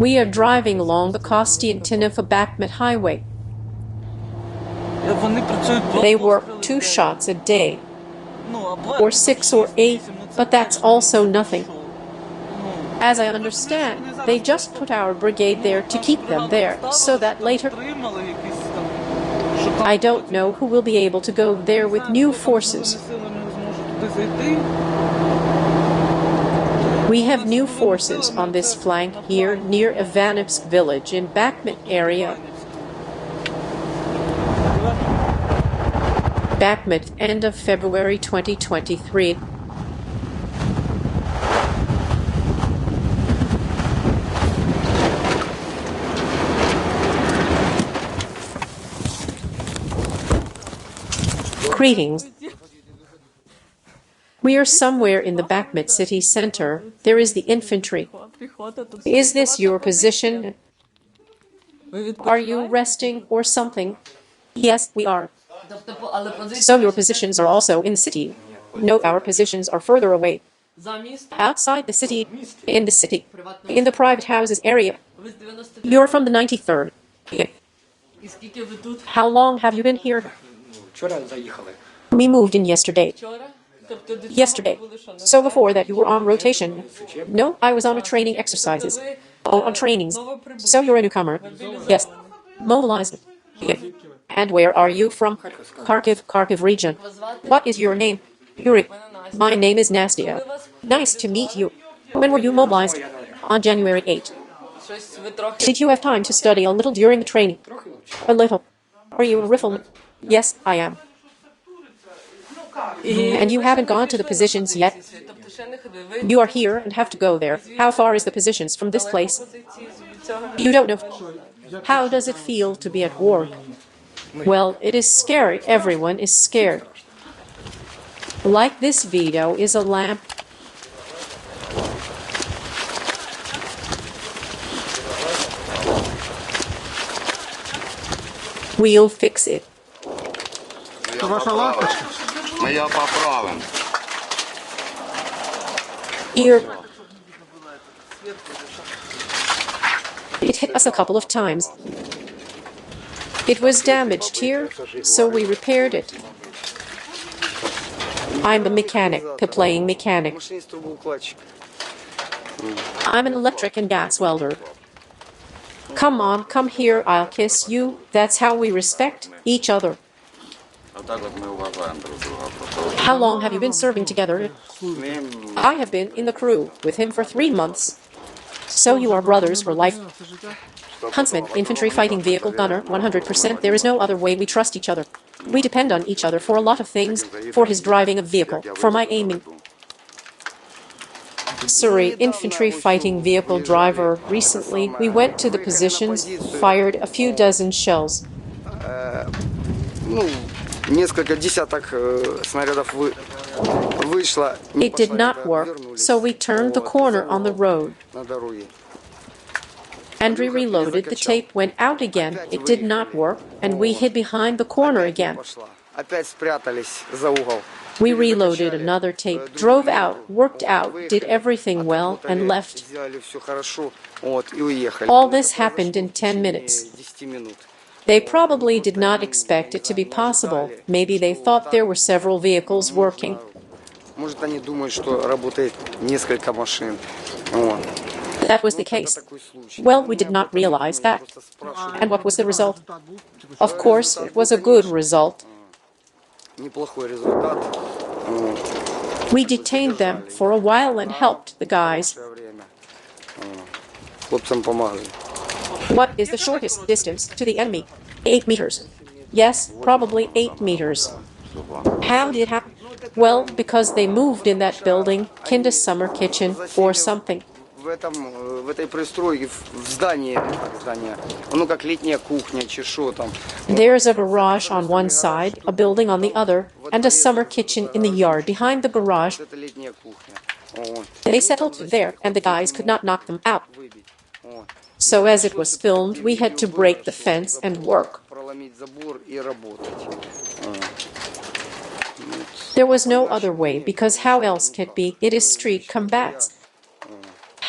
We are driving along the Bakhmut highway. They work 2 shots a day, or 6 or 8, but that's also nothing. As I understand, they just put our brigade there to keep them there, so that later I don't know who will be able to go there with new forces. We have new forces on this flank here near Ivanovsk village in Bakhmut area. Bakhmut, end of February 2023. Greetings. We are somewhere in the Bakhmut city center. There is the infantry. Is this your position? Are you resting or something? Yes, we are. So your positions are also in the city? No, our positions are further away. Outside the city, in the private houses area. You're from the 93rd. How long have you been here? We moved in yesterday. Yesterday. So before that you were on rotation? No, I was on a training exercises. Oh, on trainings. So you're a newcomer? Yes. Mobilized. And where are you from? Kharkiv region. What is your name? Yuri. My name is Nastia. Nice to meet you. When were you mobilized? On January 8. Did you have time to study a little during the training? A little. Are you a rifleman? Yes, I am. And you haven't gone to the positions yet? You are here and have to go there. How far is the positions from this place? You don't know. How does it feel to be at war? Well, it is scary. Everyone is scared. Like this video is a lamp. We'll fix it. Here. It hit us a couple of times. It was damaged here, so we repaired it. I'm a mechanic, playing mechanic. I'm an electric and gas welder. Come on, come here, I'll kiss you. That's how we respect each other. How long have you been serving together? I have been in the crew with him for 3 months. So you are brothers for life. Huntsman, infantry fighting vehicle gunner, 100%. There is no other way. We trust each other. We depend on each other for a lot of things, for his driving a vehicle, for my aiming. Sorry, infantry fighting vehicle driver. Recently, we went to the positions, fired a few dozen shells. It did not work, so we turned the corner on the road. And we reloaded, the tape went out again, it did not work, and we hid behind the corner again. We reloaded another tape, drove out, worked out, did everything well, and left. All this happened in 10 minutes. They probably did not expect it to be possible. Maybe they thought there were several vehicles working. That was the case. Well, we did not realize that. And what was the result? Of course, it was a good result. We detained them for a while and helped the guys. What is the shortest distance to the enemy? 8 meters. Yes, probably 8 meters. How did it happen? Well, because they moved in that building, kinda summer kitchen or something. There's a garage on one side, a building on the other, and a summer kitchen in the yard behind the garage. They settled there, and the guys could not knock them out. So as it was filmed, we had to break the fence and work. There was no other way, because how else can it be? It is street combats.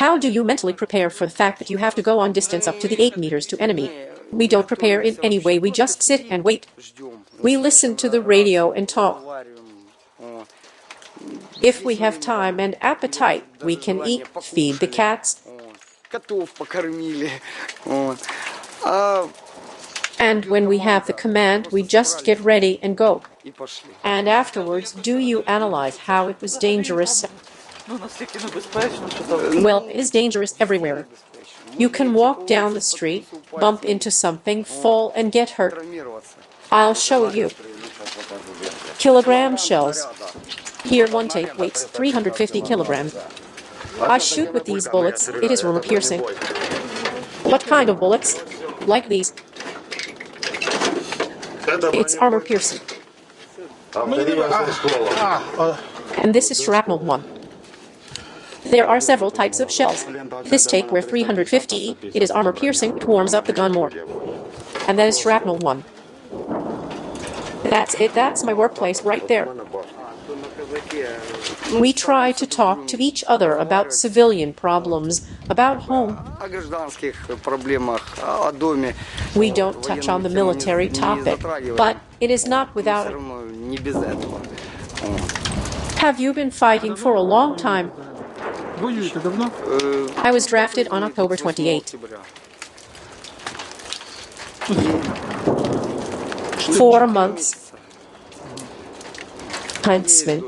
How do you mentally prepare for the fact that you have to go on distance up to the 8 meters to enemy? We don't prepare in any way, we just sit and wait. We listen to the radio and talk. If we have time and appetite, we can eat, feed the cats. And when we have the command, we just get ready and go. And afterwards, do you analyze how it was dangerous? Well, it is dangerous everywhere. You can walk down the street, bump into something, fall and get hurt. I'll show you. Kilogram shells. Here one tape weighs 350 kilograms. I shoot with these bullets. It is armor-piercing. What kind of bullets? Like these. It's armor-piercing. And this is shrapnel 1. There are several types of shells. This tape weighs 350. It is armor-piercing. It warms up the gun more. And that is shrapnel 1. That's it. That's my workplace right there. We try to talk to each other about civilian problems, about home. We don't touch on the military topic, but it is not without it. Have you been fighting for a long time? I was drafted on October 28. 4 months. Huntsman.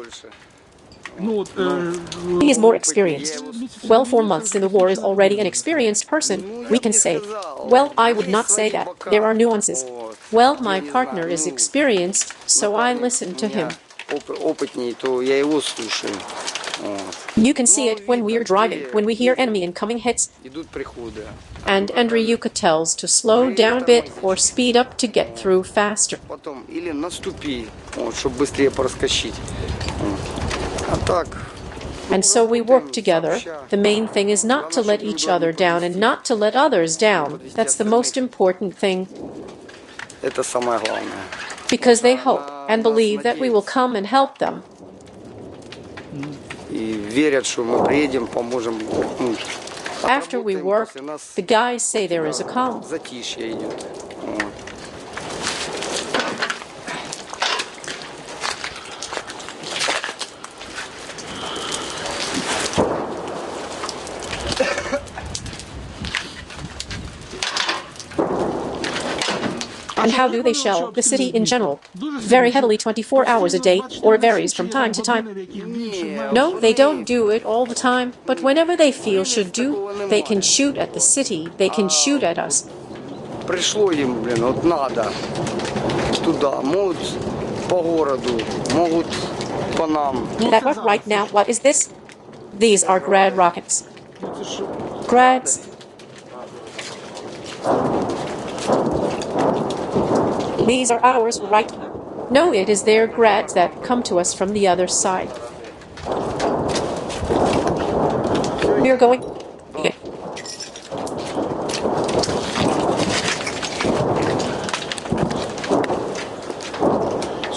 He is more experienced. Well, 4 months in the war is already an experienced person, we can say. Well, I would not say that. There are nuances. Well, my partner is experienced, so I listen to him. You can see it when we are driving, when we hear enemy incoming hits. And Andreyuka tells to slow down a bit or speed up to get through faster. And so we work together. The main thing is not to let each other down and not to let others down. That's the most important thing. Because they hope and believe that we will come and help them. After we work, the guys say there is a calm. And how do they shell the city in general? Very heavily 24 hours a day, or varies from time to time. No, they don't do it all the time, but whenever they feel should do, they can shoot at the city, they can shoot at us. That what right now, what is this? These are grad rockets. Grads. These are ours, right? No, it is their grads that come to us from the other side. We're going. Okay.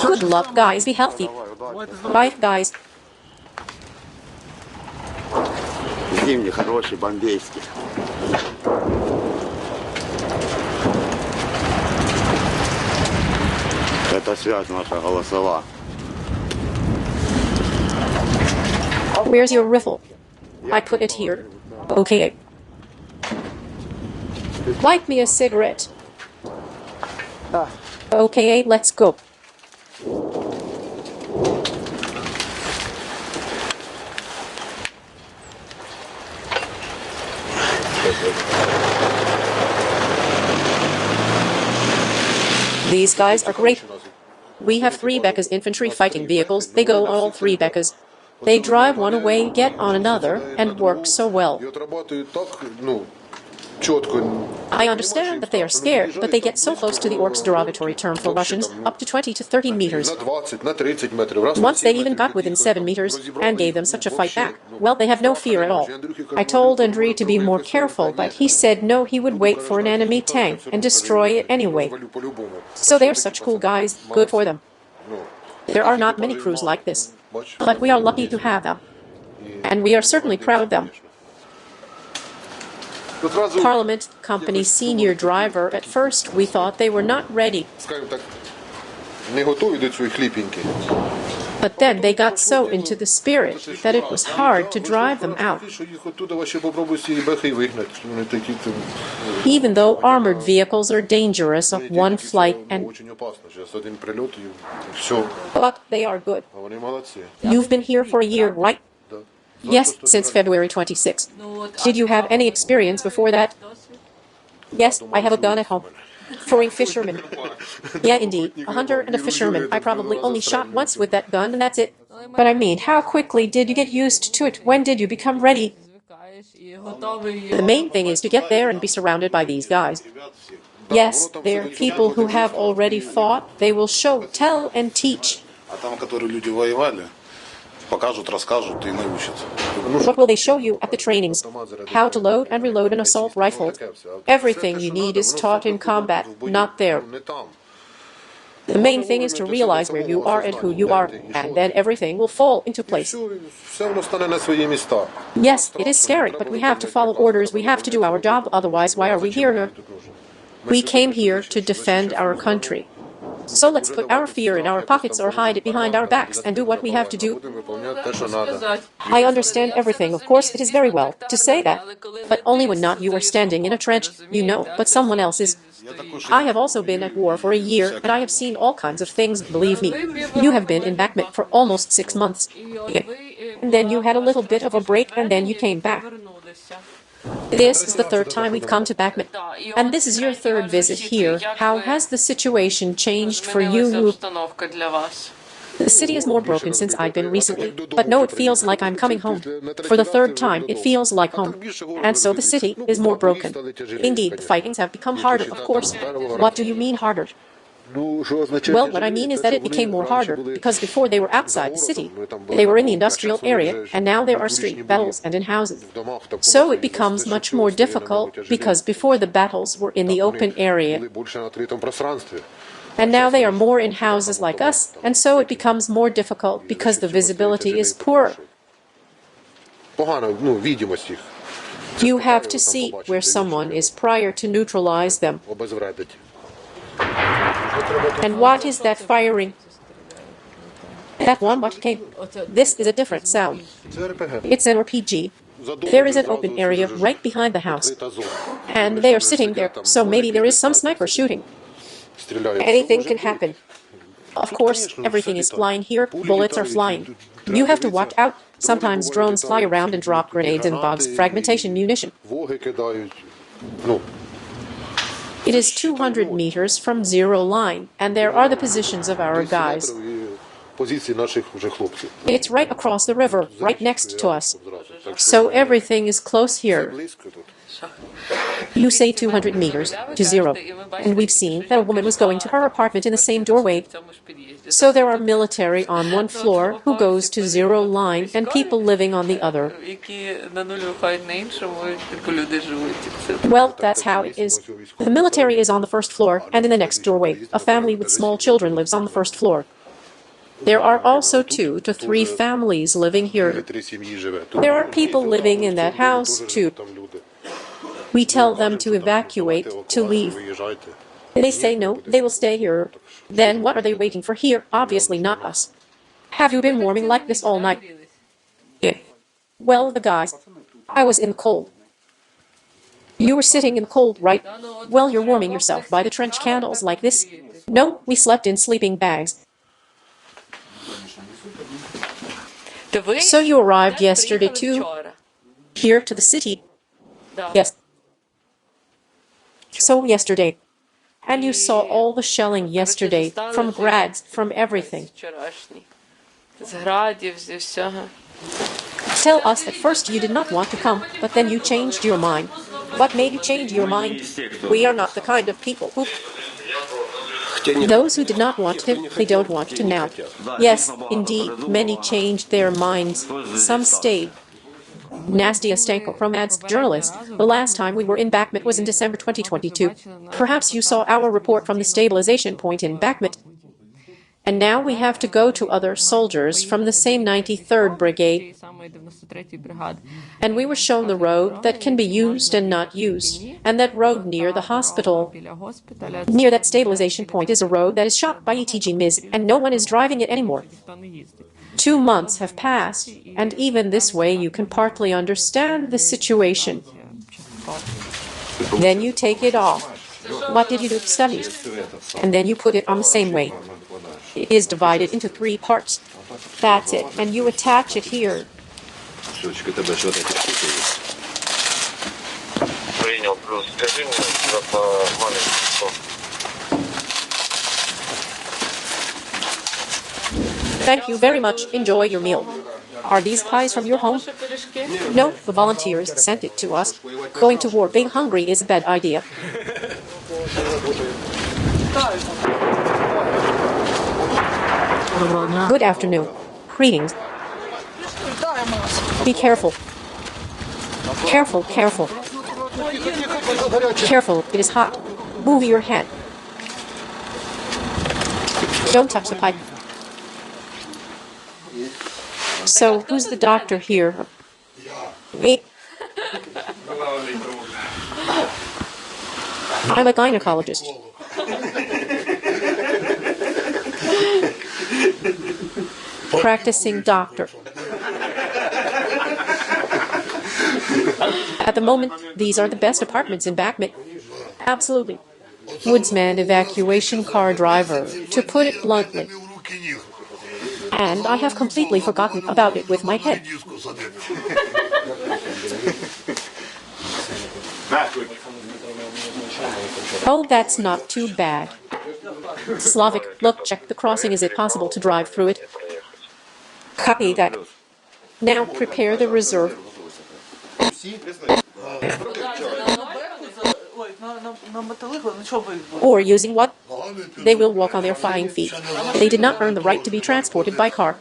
Good luck, guys. Be healthy. Bye, guys. Зимний, хороший, бомбейский. Это связь наша голосовая. Where's your riffle? I put it here. Okay. Light me a cigarette. Okay, let's go. These guys are great. We have 3 Bekas infantry fighting vehicles. They go all 3 Bekas. They drive one away, get on another, and work so well. I understand that they are scared, but they get so close to the orcs, derogatory term for Russians, up to 20 to 30 meters. Once they even got within 7 meters and gave them such a fight back. Well, they have no fear at all. I told Andrei to be more careful, but he said no, he would wait for an enemy tank and destroy it anyway. So they are such cool guys, good for them. There are not many crews like this, but we are lucky to have them. And we are certainly proud of them. Parliament company senior driver, at first we thought they were not ready. But then they got so into the spirit that it was hard to drive them out. Even though armored vehicles are dangerous of one flight, but they are good. You've been here for a year, right? Yes, since February 26. Did you have any experience before that? Yes, I have a gun at home. For a fisherman. Yeah, indeed. A hunter and a fisherman. I probably only shot once with that gun, and that's it. But I mean, how quickly did you get used to it? When did you become ready? The main thing is to get there and be surrounded by these guys. Yes, they're people who have already fought. They will show, tell, and teach. What will they show you at the trainings? How to load and reload an assault rifle. Everything you need is taught in combat, not there. The main thing is to realize where you are and who you are, and then everything will fall into place. Yes, it is scary, but we have to follow orders, we have to do our job, otherwise why are we here? We came here to defend our country. So let's put our fear in our pockets or hide it behind our backs and do what we have to do. I understand everything, of course it is very well to say that, but only when not you are standing in a trench, you know, but someone else is. I have also been at war for a year, and I have seen all kinds of things, believe me. You have been in Bakhmut for almost 6 months. And then you had a little bit of a break, and then you came back. This is the third time we've come to Bakhmut, and this is your third visit here. How has the situation changed for you? The city is more broken since I've been recently, but no, it feels like I'm coming home. For the third time, it feels like home. And so the city is more broken. Indeed, the fightings have become harder, of course. What do you mean harder? Well, what I mean is that it became more harder, because before they were outside the city. They were in the industrial area, and now there are street battles and in houses. So it becomes much more difficult, because before the battles were in the open area. And now they are more in houses like us, and so it becomes more difficult, because the visibility is poorer. You have to see where someone is prior to neutralize them. And what is that firing? That one, what came? This is a different sound. It's an RPG. There is an open area right behind the house. And they are sitting there, so maybe there is some sniper shooting. Anything can happen. Of course, everything is flying here, bullets are flying. You have to watch out. Sometimes drones fly around and drop grenades and bombs, fragmentation munition. It is 200 meters from zero line, and there are the positions of our guys. It's right across the river, right next to us. So everything is close here. You say 200 meters to zero, and we've seen that a woman was going to her apartment in the same doorway. So there are military on one floor who goes to zero line and people living on the other. Well, that's how it is. The military is on the first floor, and in the next doorway, a family with small children lives on the first floor. There are also 2 to 3 families living here. There are people living in that house, too. We tell them to evacuate, to leave. They say no, they will stay here. Then what are they waiting for here? Obviously not us. Have you been warming like this all night? Yeah. Well, the guys. I was in the cold. You were sitting in the cold, right? Well, you're warming yourself by the trench candles like this. No, we slept in sleeping bags. So you arrived yesterday too? Here to the city? Yes. So yesterday. And you saw all the shelling yesterday, from grads, from everything. Tell us at first you did not want to come, but then you changed your mind. What made you change your mind? We are not the kind of people who... Those who did not want to, they don't want to now. Yes, indeed, many changed their minds. Some stayed. Nastia Stanko from Adsk journalist. The last time we were in Bakhmut was in December 2022. Perhaps you saw our report from the stabilization point in Bakhmut. And now we have to go to other soldiers from the same 93rd Brigade. And we were shown the road that can be used and not used. And that road near the hospital, near that stabilization point, is a road that is shot by ETG-MIS, and no one is driving it anymore. 2 months have passed, and even this way you can partly understand the situation. Then you take it off. What did you do? Studies. And then you put it on the same way. It is divided into 3 parts. That's it. And you attach it here. Thank you very much. Enjoy your meal. Are these pies from your home? No, the volunteers sent it to us. Going to war being hungry is a bad idea. Good afternoon. Greetings. Be careful. Careful, careful. Careful, it is hot. Move your head. Don't touch the pipe. So, who's the doctor here? Me. I'm a gynecologist. Practicing doctor. At the moment, these are the best apartments in Bakhmut. Absolutely. Woodsman, evacuation car driver, to put it bluntly. And I have completely forgotten about it with my head. Oh, that's not too bad. Slavic, look, check the crossing. Is it possible to drive through it? Copy that. Now prepare the reserve. Or using what? They will walk on their flying feet. They did not earn the right to be transported by car.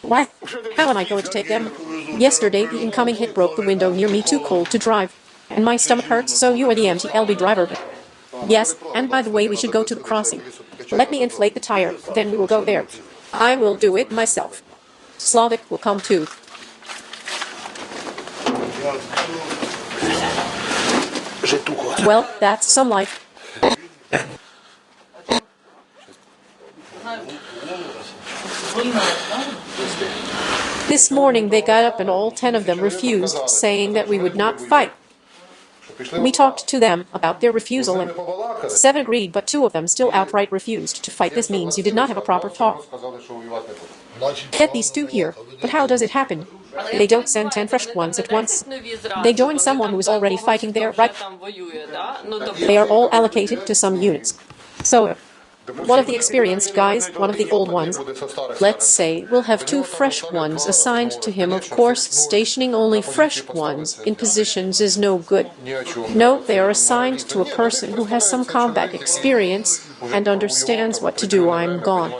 Why? How am I going to take them? Yesterday, the incoming hit broke the window near me, too cold to drive. And my stomach hurts, so you are the MTLB driver. Yes, and by the way, we should go to the crossing. Let me inflate the tire, then we will go there. I will do it myself. Slavic will come too. Well, that's some life. This morning they got up and all 10 of them refused, saying that we would not fight. We talked to them about their refusal and 7 agreed, but 2 of them still outright refused to fight. This means you did not have a proper talk. Get these 2 here, but how does it happen? They don't send 10 fresh ones at once. They join someone who is already fighting there, right? They are all allocated to some units. So, one of the experienced guys, one of the old ones, let's say, will have 2 fresh ones assigned to him. Of course, stationing only fresh ones in positions is no good. No, they are assigned to a person who has some combat experience and understands what to do. I'm gone.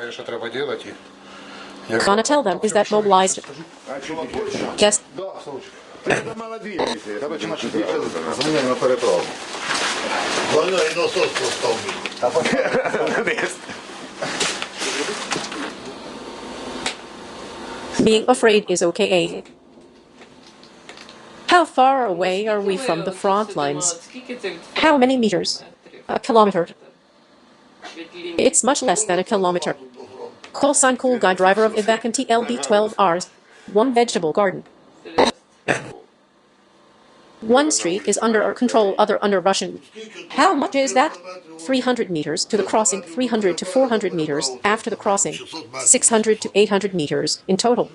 Gonna tell them, is that mobilized? Yes. Being afraid is okay. How far away are we from the front lines? How many meters? A kilometer. It's much less than a kilometer. Call Stanko, guy driver of evacuant LB 12 hours. 1 vegetable garden. 1 street is under our control, other under Russian. How much is that? 300 meters to the crossing, 300 to 400 meters after the crossing, 600 to 800 meters in total.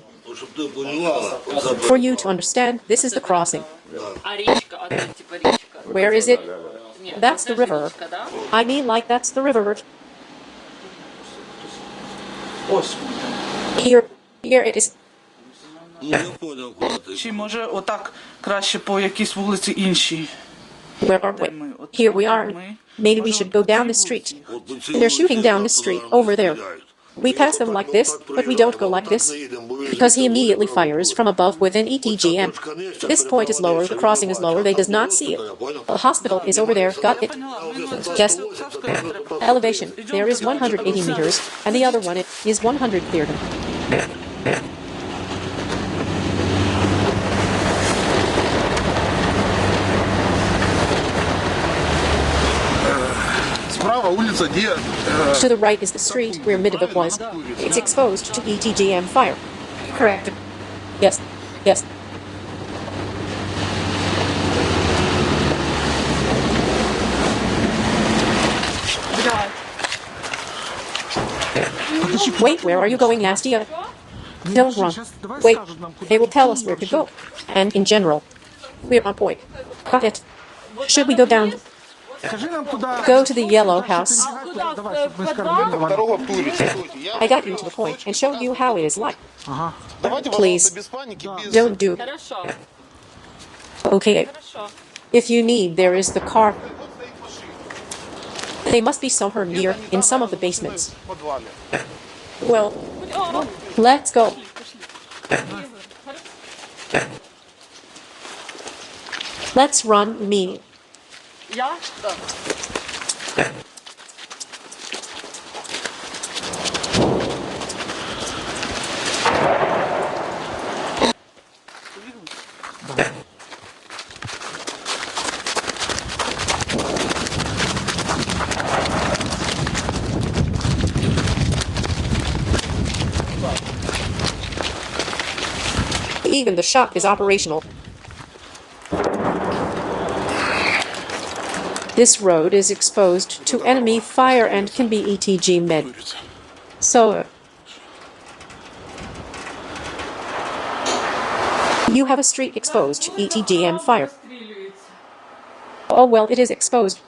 For you to understand, this is the crossing. Where is it? That's the river. I mean, like that's the river. Here it is. Чи може отак краще по якійсь вулиці іншій? Where are we? Here we are. Maybe we should go down the street. They're shooting down the street over there. We pass them like this, but we don't go like this, because he immediately fires from above with an ETGM. This point is lower, the crossing is lower, they does not see it. The hospital is over there, got it? Yes. Elevation, there is 180 meters, and the other one is 130. To the right is the street where Midova was. It's exposed to ETGM fire. Correct. Yes. Yes. Wait, where are you going, Nastia? Don't run. Wait, they will tell us where to go. And in general, we're on point. Got it. Should we go down? Go to the yellow house. I got you to the point and showed you how it is like. Please, don't do it. Okay. If you need, there is the car. They must be somewhere near, in some of the basements. Well, let's go. Let's run me. Я? Да. Even the shop is operational. This road is exposed to enemy fire and can be ETG med. So, you have a street exposed to ETGM fire. Oh well, it is exposed.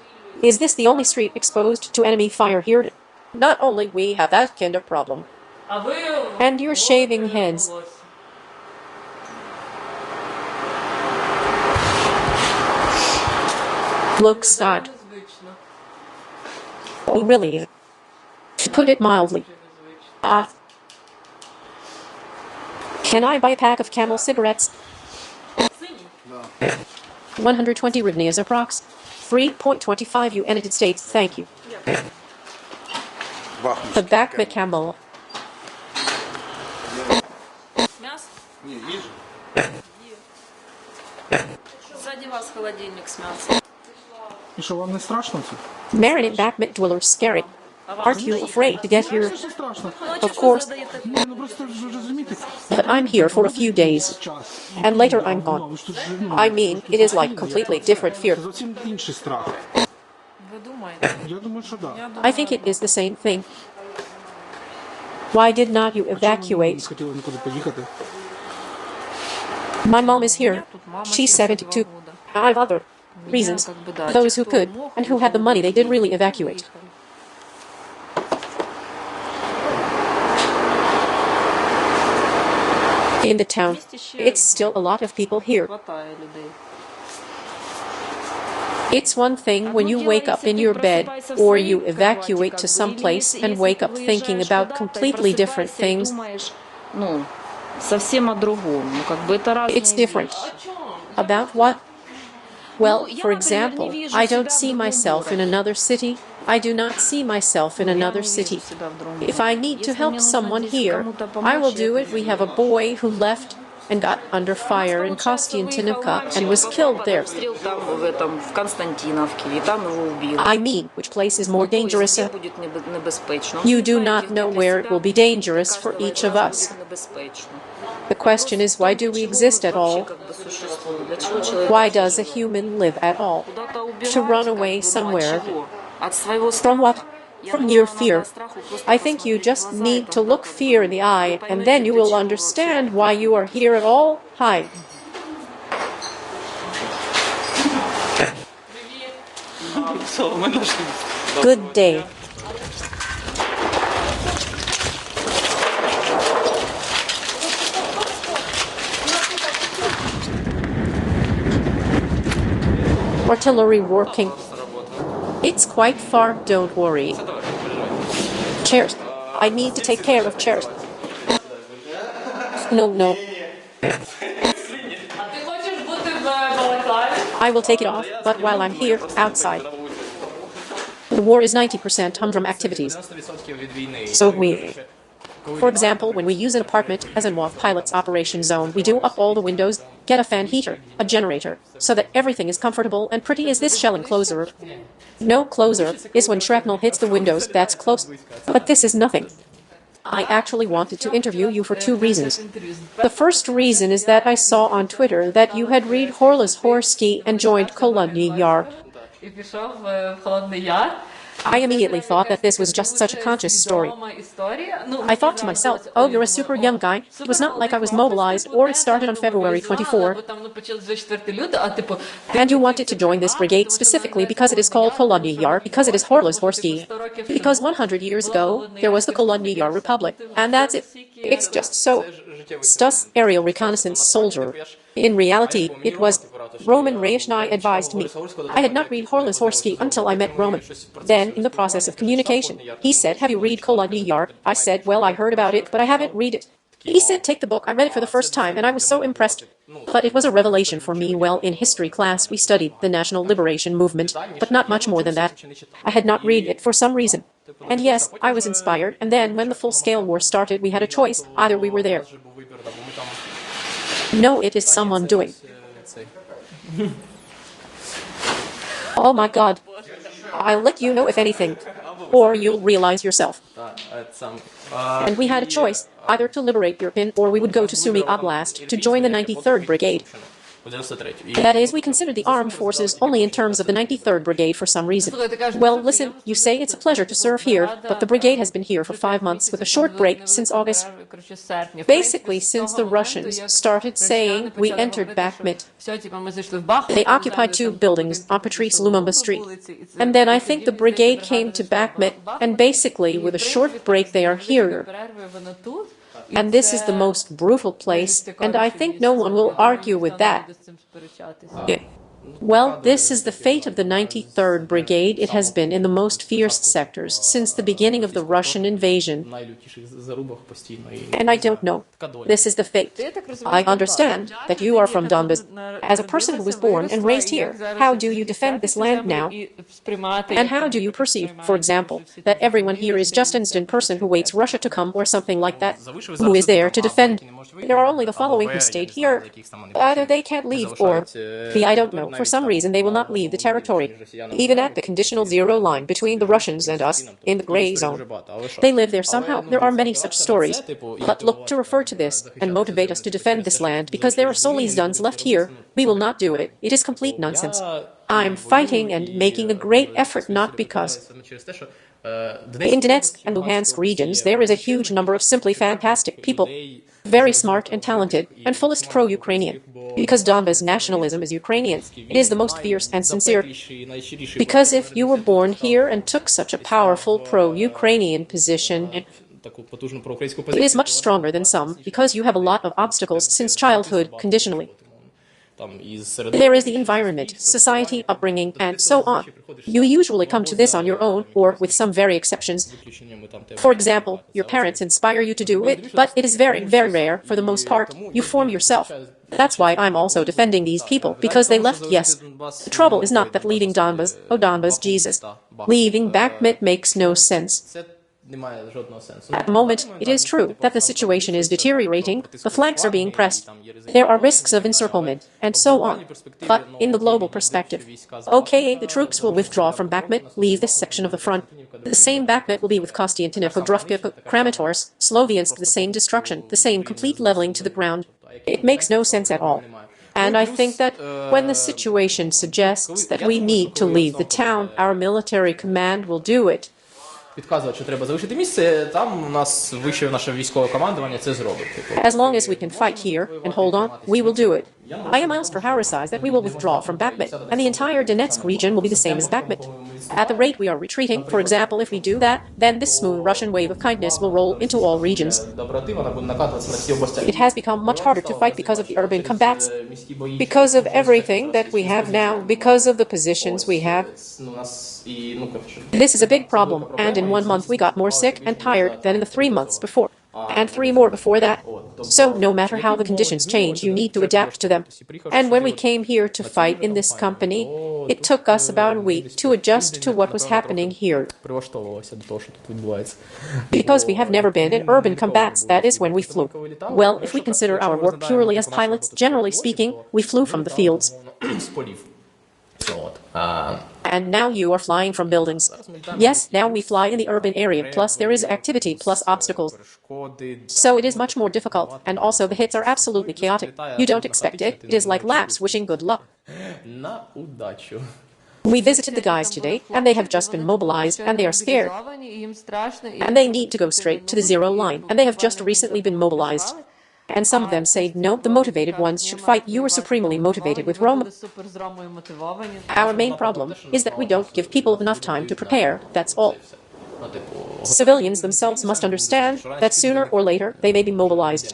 Is this the only street exposed to enemy fire here? Not only we have that kind of problem. And you're shaving heads. Looks odd. Oh, really? To put it mildly. Can I buy a pack of Camel cigarettes? 120 hryvnias approx. 3.25 United States, thank you. The Bakhmut Camel. Сзади вас холодильник с мясом. І що, вам не страшно це? Marinate Bakhmut dwellers scary. Aren't you afraid to get here? Це страшно. Of course, Ні, ну просто ж розумієте. but I'm here for a few days, and later I'm gone. Ви ж тут ж, ну, I mean, it is like completely different fear. Це зовсім інший страх. Ви думаєте? Я думаю, що так. I think it is the same thing. Why did not you Не evacuate? хотіли нікуди поїхати. My mom is here. She's 72. I have other reasons. Those who could, and who had the money, they did really evacuate. In the town, it's still a lot of people here. Хватає людей. It's one thing when you wake up in your bed or you evacuate to some place and wake up thinking about completely different things. Ну, совсем о другом. Ну, как бы это разные It's different. вещи. About what? Well, for example, I don't see myself in another city. I do not see myself in another city. If I need to help someone here, I will do it. We have a boy who left and got under fire in Kostiantinovka and was killed there. Стрел там, в этом, в Константиновке, и там его убили. I mean, which place is more dangerous? Где будет небезпечно? You do not know where it will be dangerous for each of us. Небезпечно. The question is, why do we exist at all? Как бы существует. Для чего человек Why does a human live at all? куда-то убежать, To run как away бы, ну, от somewhere. чего? От своего From страха. what? Я From думаю, your надо fear. страху просто I think you посмотреть в just глаза, need и to look тогда fear in the eye, and then you will understand why you are here at all. Hi. Good day. Artillery working. It's quite far, don't worry. Chairs. I need to take care of chairs. No. I will take it off, but while I'm here, outside. The war is 90% humdrum activities. So for example, when we use an apartment as a WAF pilot's operation zone, we do up all the windows, get a fan heater, a generator, so that everything is comfortable and pretty. Is this shell enclosure? No, closer is when shrapnel hits the windows, that's close. But this is nothing. I actually wanted to interview you for 2 reasons. The first reason is that I saw on Twitter that you had read Horlas Horsky and joined Kolian. I immediately thought that this was just such a conscious story. I thought to myself, oh, you're a super young guy. It was not like I was mobilized or it started on February 24. And you wanted to join this brigade specifically because it is called Kolian, because it is Horlas Horsky. Because 100 years ago, there was the Kolian Republic. And that's it. It's just so. Stus aerial reconnaissance soldier. In reality, it was Roman Reichnai advised me. I had not read Horlas Horsky until I met Roman. Then, in the process of communication, he said, have you read Kolian? I said, well, I heard about it, but I haven't read it. He said, take the book. I read it for the first time, and I was so impressed. But it was a revelation for me. Well, in history class, we studied the National Liberation Movement, but not much more than that. I had not read it for some reason. And yes, I was inspired, and then when the full-scale war started, we had a choice. Either we were there. No, it is someone doing. Oh my God. I'll let you know if anything, or you'll realize yourself. And we had a choice, either to liberate Irpin or we would go to Sumy Oblast to join the 93rd Brigade. That is, we considered the armed forces only in terms of the 93rd Brigade for some reason. Well, listen, you say it's a pleasure to serve here, but the brigade has been here for 5 months with a short break since August. Basically, since the Russians started saying we entered Bakhmut. They occupied 2 buildings on Patrice Lumumba Street. And then I think the brigade came to Bakhmut, and basically, with a short break, they are here. And this is the most brutal place, and I think no one will argue with that. Well, this is the fate of the 93rd Brigade. It has been in the most fierce sectors since the beginning of the Russian invasion. And I don't know. This is the fate. I understand that you are from Donbas. As a person who was born and raised here, how do you defend this land now? And how do you perceive, for example, that everyone here is just an instant person who waits Russia to come or something like that? Who is there to defend? There are only the following who stayed here. Either they can't leave or, I don't know. For some reason, they will not leave the territory, even at the conditional zero line between the Russians and us, in the gray zone. They live there somehow. There are many such stories. But look, to refer to this and motivate us to defend this land because there are Solizuns left here, we will not do it. It is complete nonsense. I'm fighting and making a great effort not because... In Donetsk and Luhansk regions, there is a huge number of simply fantastic people, very smart and talented, and fullest pro-Ukrainian. Because Donbas nationalism is Ukrainian, it is the most fierce and sincere. Because if you were born here and took such a powerful pro-Ukrainian position, it is much stronger than some, because you have a lot of obstacles since childhood, conditionally. There is the environment, society, upbringing, and so on. You usually come to this on your own, or with some very exceptions. For example, your parents inspire you to do it, but it is very, very rare. For the most part, you form yourself. That's why I'm also defending these people, because they left, yes. The trouble is not that leaving Donbas, oh Donbas, Jesus. Leaving Bakhmut makes no sense. At the moment, it is true that the situation is deteriorating, the flanks are being pressed, there are risks of encirclement, and so on. But in the global perspective, okay, the troops will withdraw from Bakhmut, leave this section of the front. The same Bakhmut will be with Kostiantynivka, Drovka, Kramatorsk, Sloviansk, the same destruction, the same complete leveling to the ground. It makes no sense at all. And I think that when the situation suggests that we need to leave the town, our military command will do it. Підказувати, що треба залишити місце, там у нас вище наше військове командування це зробить. As long as we can fight here and hold on, we will do it. I am asked for Harrisized that we will withdraw from Bakhmut, and the entire Donetsk region will be the same as Bakhmut. At the rate we are retreating, for example, if we do that, then this smooth Russian wave of kindness will roll into all regions. It has become much harder to fight because of the urban combats, because of everything that we have now, because of the positions we have. This is a big problem, and in 1 month we got more sick and tired than in the 3 months before, and 3 more before that. So no matter how the conditions change, you need to adapt to them. And when we came here to fight in this company, it took us about a week to adjust to what was happening here. Because we have never been in urban combats, that is when we flew. Well, if we consider our work purely as pilots, generally speaking, we flew from the fields. And now you are flying from buildings. Yes, now we fly in the urban area, plus there is activity, plus obstacles. So it is much more difficult, and also the hits are absolutely chaotic. You don't expect it. It is like laps wishing good luck. We visited the guys today, and they have just been mobilized, and they are scared. And they need to go straight to the zero line, and they have just recently been mobilized. And some of them say, no, the motivated ones should fight. You are supremely motivated with Rome. Our main problem is that we don't give people enough time to prepare, that's all. Civilians themselves must understand that sooner or later they may be mobilized.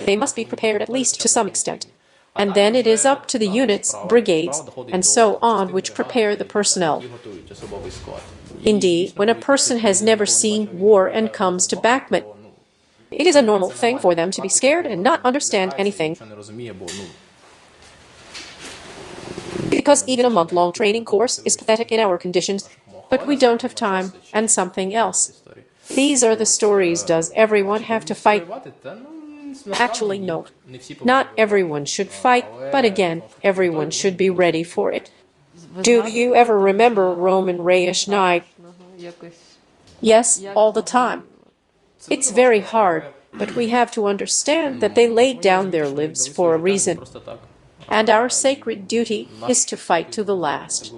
They must be prepared at least to some extent. And then it is up to the units, brigades, and so on, which prepare the personnel. Indeed, when a person has never seen war and comes to Bakhmut, it is a normal thing for them to be scared and not understand anything. Because even a month-long training course is pathetic in our conditions, but we don't have time, and something else. These are the stories. Does everyone have to fight? Actually, no. Not everyone should fight, but again, everyone should be ready for it. Do you ever remember Roman Rayish night? Yes, all the time. It's very hard, but we have to understand that they laid down their lives for a reason. And our sacred duty is to fight to the last,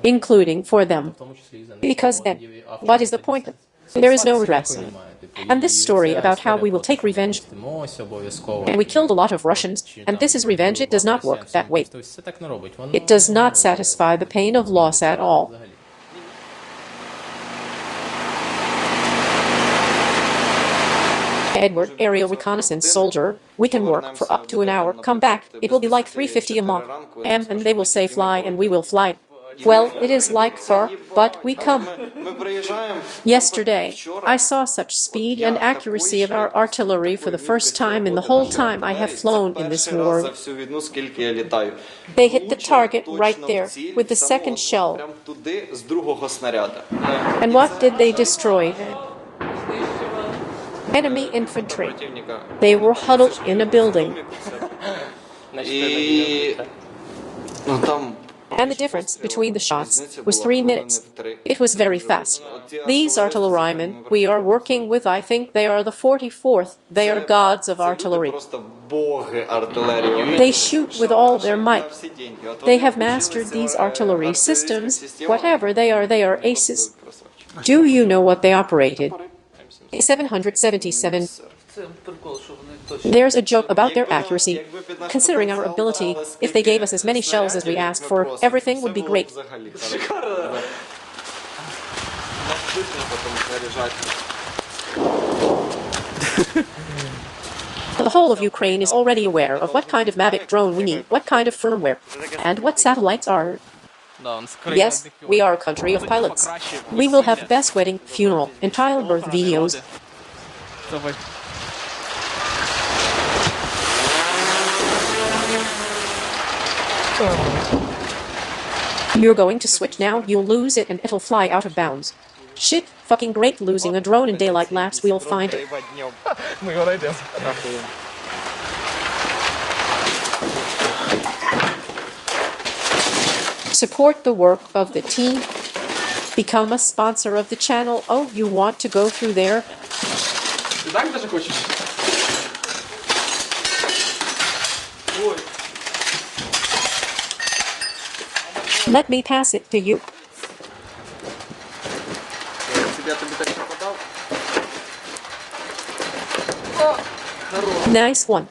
including for them. Because then, what is the point? There is no redress. And this story about how we will take revenge, and we killed a lot of Russians, and this is revenge, it does not work that way. It does not satisfy the pain of loss at all. Edward, aerial reconnaissance soldier, we can work for up to an hour, come back, it will be like 350 a month, and they will say fly and we will fly. Well, it is like far, but we come. Yesterday, I saw such speed and accuracy of our artillery for the first time in the whole time I have flown in this war. They hit the target right there with the second shell. And what did they destroy? Enemy infantry. They were huddled in a building. And the difference between the shots was 3 minutes. It was very fast. These artillerymen we are working with, I think they are the 44th. They are gods of artillery. They shoot with all their might. They have mastered these artillery systems. Whatever they are aces. Do you know what they operated? 777. There's a joke about their accuracy. Considering our ability, if they gave us as many shells as we asked for, everything would be great. The whole of Ukraine is already aware of what kind of Mavic drone we need, what kind of firmware, and what satellites are. Yes, we are a country of pilots. We will have the best wedding, funeral, and childbirth videos. You're going to switch now, you'll lose it and it'll fly out of bounds. Shit, fucking great, losing a drone in daylight lapse, we'll find it. Support the work of the team. Become a sponsor of the channel. Oh, you want to go through there? Let me pass it to you. Nice one.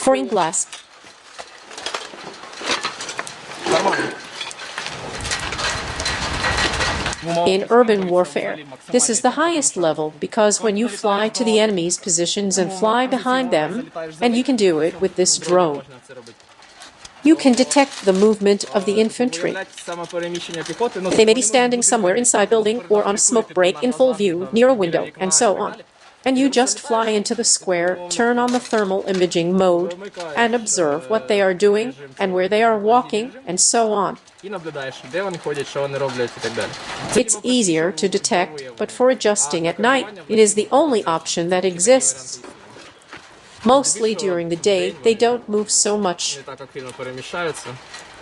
Pouring glass. In urban warfare, this is the highest level because when you fly to the enemy's positions and fly behind them, and you can do it with this drone, you can detect the movement of the infantry. They may be standing somewhere inside building or on a smoke break in full view near a window, and so on. And you just fly into the square, turn on the thermal imaging mode, and observe what they are doing and where they are walking, and so on. It's easier to detect, but for adjusting at night, it is the only option that exists. Mostly during the day, they don't move so much.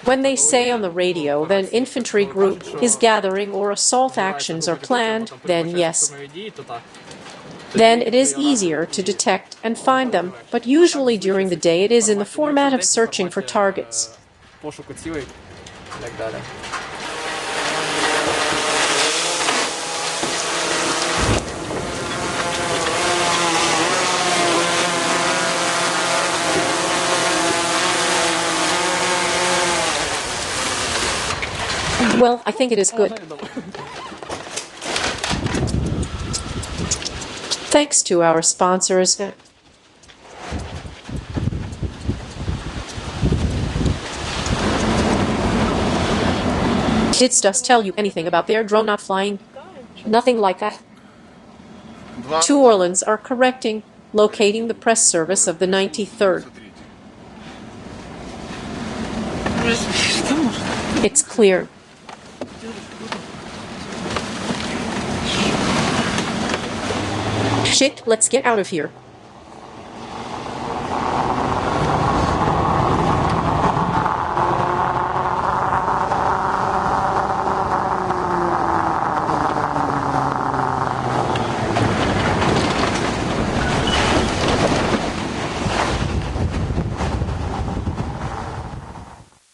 When they say on the radio that an infantry group is gathering or assault actions are planned, then yes. Then it is easier to detect and find them, but usually during the day it is in the format of searching for targets. Well, I think it is good. Thanks to our sponsors. Did Stus tell you anything about their drone not flying? Nothing like that. 2 Orleans are correcting, locating the press service of the 93rd. It's clear. Shit, let's get out of here.